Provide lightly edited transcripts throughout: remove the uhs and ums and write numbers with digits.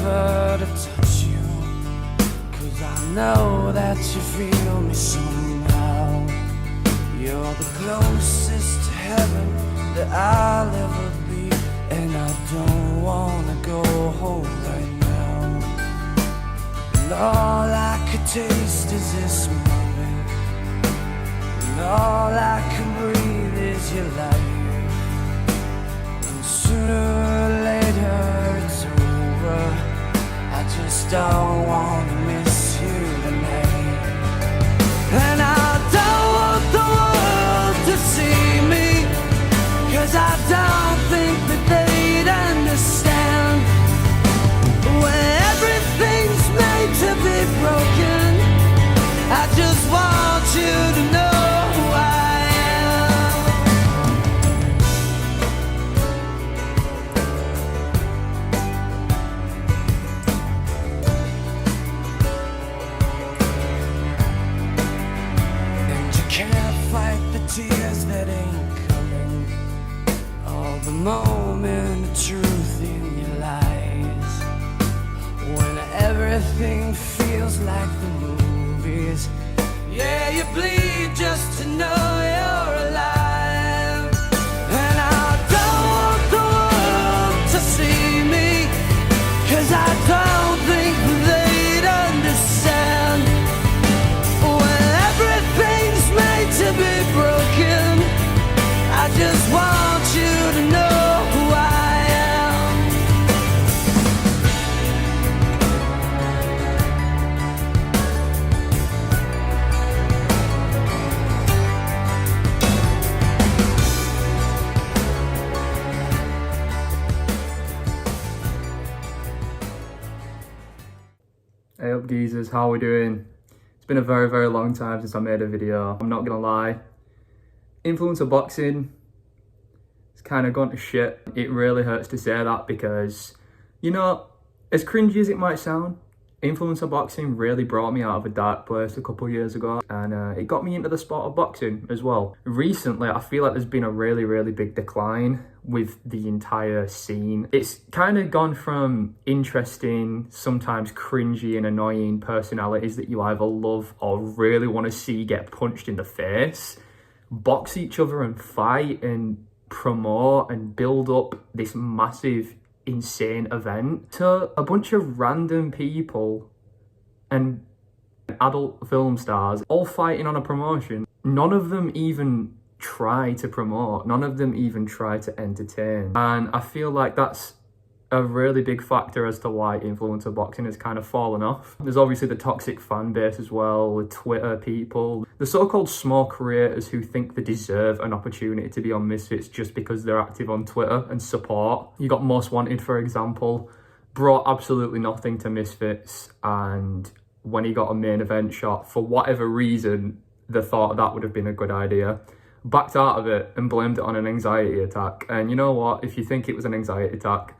prefer to touch you, 'cause I know that you feel me somehow. You're the closest to heaven that I'll ever be, and I don't wanna go home right now. And all I could taste is this moment, and all I can breathe is your light. And sooner or later it's over, I just don't wanna miss you tonight. And I don't want the world to see me, 'cause I don't think that they'd understand. When everything's made to be broken, I just want you to know who I am. And you can't fight the tears that ain't coming, all the moment of truth in your lies. When everything feels like the movies, yeah, you bleed just to know you're alive. And I don't want the world to see me, 'cause I don't think they'd understand. When everything's made to be broken, I just want you to know who I am. Hey up geezers, how are we doing? It's been a very long time since I made a video. I'm not gonna lie. Influencer boxing, it's kind of gone to shit. It really hurts to say that because, you know, as cringy as it might sound, influencer boxing really brought me out of a dark place a couple years ago, and it got me into the sport of boxing as well. Recently, I feel like there's been a really big decline with the entire scene. It's kind of gone from interesting, sometimes cringy and annoying personalities that you either love or really want to see get punched in the face, box each other and fight and promote and build up this massive insane event, to a bunch of random people and adult film stars all fighting on a promotion. None of them even try to promote, none of them even try to entertain, and I feel like that's a really big factor as to why influencer boxing has kind of fallen off. There's obviously the toxic fan base as well, the Twitter people, the so-called small creators who think they deserve an opportunity to be on Misfits just because they're active on Twitter and support. You got Most Wanted, for example, brought absolutely nothing to Misfits, and when he got a main event shot, for whatever reason, they thought that would have been a good idea, backed out of it and blamed it on an anxiety attack. And you know what? If you think it was an anxiety attack,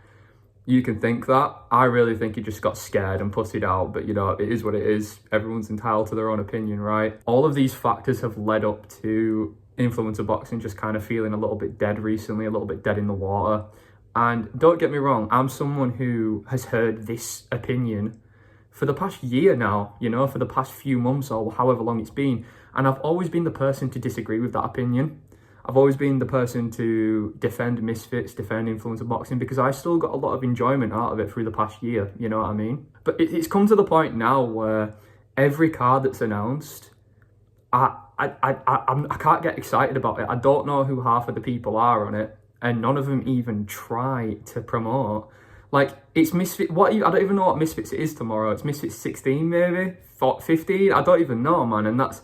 you can think that. I really think he just got scared and pussied out, but you know, it is what it is. Everyone's entitled to their own opinion, right? All of these factors have led up to influencer boxing just kind of feeling a little bit dead recently, a little bit dead in the water. And don't get me wrong, I'm someone who has heard this opinion for the past year now, you know, for the past few months or however long it's been. And I've always been the person to disagree with that opinion. I've always been the person to defend Misfits, defend influencer boxing, because I still got a lot of enjoyment out of it through the past year, you know what I mean? But it's come to the point now where every card that's announced, I can't get excited about it. I don't know who half of the people are on it, and none of them even try to promote. Like, it's Misfits, I don't even know what Misfits it is tomorrow. It's Misfits 16 maybe, 15, I don't even know, man, and that's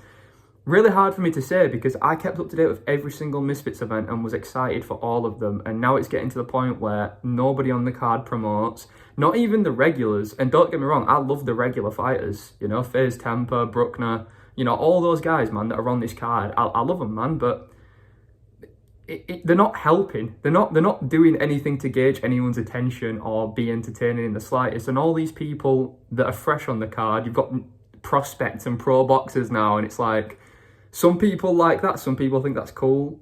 really hard for me to say because I kept up to date with every single Misfits event and was excited for all of them. And now it's getting to the point where nobody on the card promotes, not even the regulars. And don't get me wrong, I love the regular fighters, you know, FaZe Temper, Bruckner, you know, all those guys, man, that are on this card. I love them, man, but they're not helping. They're not doing anything to gauge anyone's attention or be entertaining in the slightest. And all these people that are fresh on the card, you've got prospects and pro boxers now, and it's like, some people like that, some people think that's cool.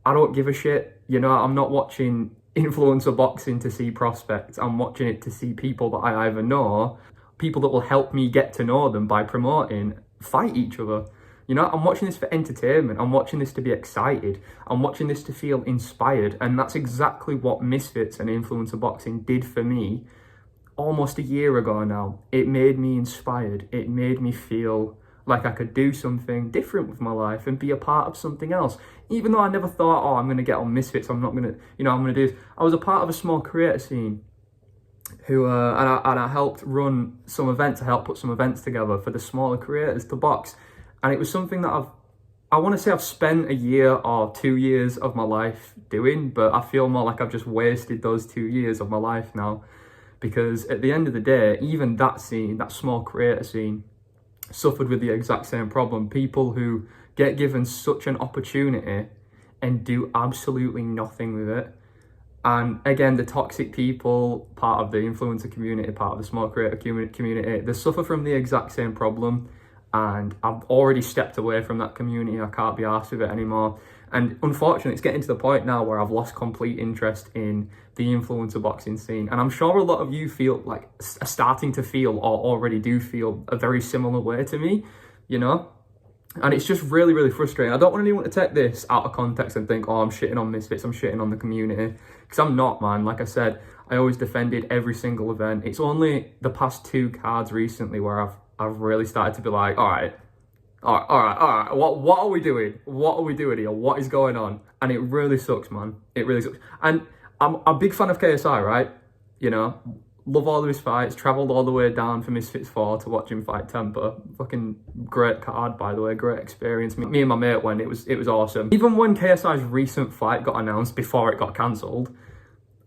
I don't give a shit, you know. I'm not watching influencer boxing to see prospects. I'm watching it to see people that I either know, people that will help me get to know them by promoting, fight each other. You know, I'm watching this for entertainment. I'm watching this to be excited. I'm watching this to feel inspired. And that's exactly what Misfits and influencer boxing did for me almost a year ago now. It made me inspired. It made me feel like I could do something different with my life and be a part of something else. Even though I never thought, oh, I'm going to get on Misfits, I'm not going to, you know, I'm going to do this. I was a part of a small creator scene who, and I helped run some events. I helped put some events together for the smaller creators to box. And it was something that I want to say I've spent a year or 2 years of my life doing, but I feel more like I've just wasted those 2 years of my life now. Because at the end of the day, even that scene, that small creator scene, suffered with the exact same problem. People who get given such an opportunity and do absolutely nothing with it. And again, the toxic people, part of the influencer community, part of the small creator community, they suffer from the exact same problem. And I've already stepped away from that community. I can't be arsed with it anymore. And unfortunately, it's getting to the point now where I've lost complete interest in the influencer boxing scene. And I'm sure a lot of you feel like are starting to feel or already do feel a very similar way to me, you know? And it's just really, really frustrating. I don't want anyone to take this out of context and think, oh, I'm shitting on Misfits, I'm shitting on the community. Because I'm not, man. Like I said, I always defended every single event. It's only the past 2 cards recently where I've really started to be like, all right, what are we doing? What are we doing here? What is going on? And it really sucks, man. It really sucks. And I'm a big fan of KSI, right? You know, love all of his fights, travelled all the way down for Misfits 4 to watch him fight Temper. Fucking great card, by the way, great experience. Me and my mate went, it was awesome. Even when KSI's recent fight got announced before it got cancelled,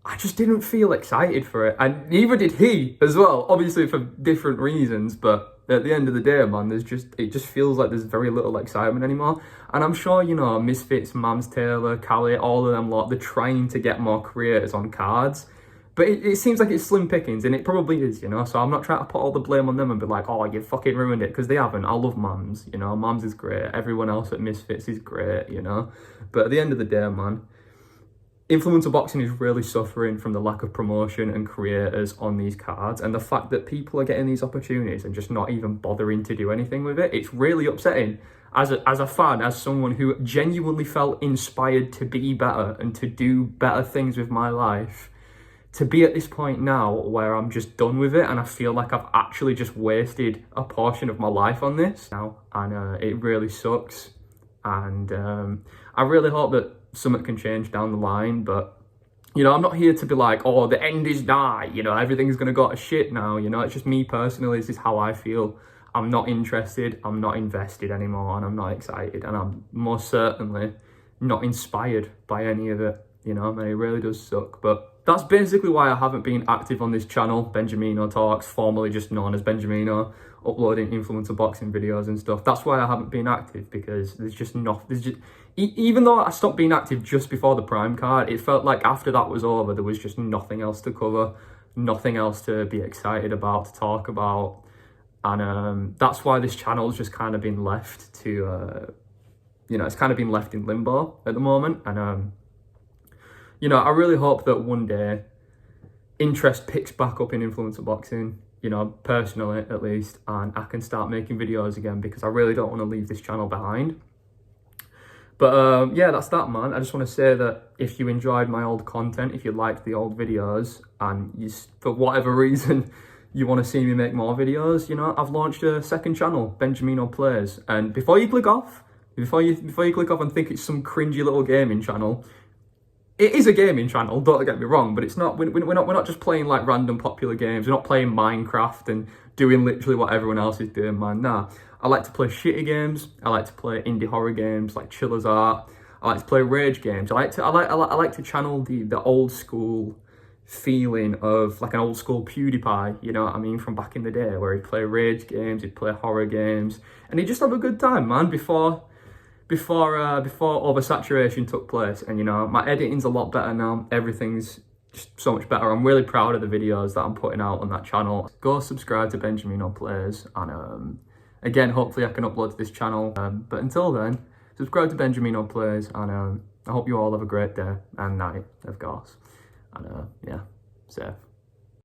I just didn't feel excited for it. And neither did he as well, obviously for different reasons, but at the end of the day, man, it just feels like there's very little excitement anymore. And I'm sure, you know, Misfits, Mams Taylor, Callie, all of them lot, they're trying to get more creators on cards. But it seems like it's slim pickings, and it probably is, you know? So I'm not trying to put all the blame on them and be like, oh, you fucking ruined it, because they haven't. I love Mams, you know? Mams is great. Everyone else at Misfits is great, you know? But at the end of the day, man, influencer boxing is really suffering from the lack of promotion and creators on these cards, and the fact that people are getting these opportunities and just not even bothering to do anything with it. It's really upsetting as a fan, as someone who genuinely felt inspired to be better and to do better things with my life, to be at this point now where I'm just done with it, and I feel like I've actually just wasted a portion of my life on this now, and it really sucks. And I really hope that something can change down the line, but you know, I'm not here to be like, oh, the end is nigh, you know, everything's gonna go to shit now, you know. It's just me personally, this is how I feel. I'm not interested, I'm not invested anymore, and I'm not excited, and I'm most certainly not inspired by any of it, you know, and it really does suck. But that's basically why I haven't been active on this channel, Benjamino Talks, formerly just known as Benjamino, uploading influencer boxing videos and stuff. That's why I haven't been active, because there's just even though I stopped being active just before the Prime card, it felt like after that was over, there was just nothing else to cover, nothing else to be excited about, to talk about. And that's why this channel's just kind of been left to, you know, it's kind of been left in limbo at the moment. And, you know, I really hope that one day interest picks back up in influencer boxing, you know, personally at least, and I can start making videos again, because I really don't want to leave this channel behind. But yeah, that's that, man. I just want to say that if you enjoyed my old content, if you liked the old videos, and you, for whatever reason, you want to see me make more videos, you know, I've launched a second channel, Benjamino Plays. And before you click off and think it's some cringy little gaming channel, it is a gaming channel, don't get me wrong, but it's not. We're not just playing like random popular games. We're not playing Minecraft and doing literally what everyone else is doing, man. Nah, I like to play shitty games. I like to play indie horror games like Chiller's Art. I like to play rage games. I like to channel the old school feeling of like an old school PewDiePie, you know what I mean, from back in the day, where he'd play rage games, he'd play horror games, and he'd just have a good time, man, before oversaturation took place. And you know, my editing's a lot better now, everything's just so much better. I'm really proud of the videos that I'm putting out on that channel. Go subscribe to Benjamino Plays, and again, hopefully I can upload to this channel, but until then, subscribe to Benjamino Plays, and I hope you all have a great day and night, of course. And yeah, safe.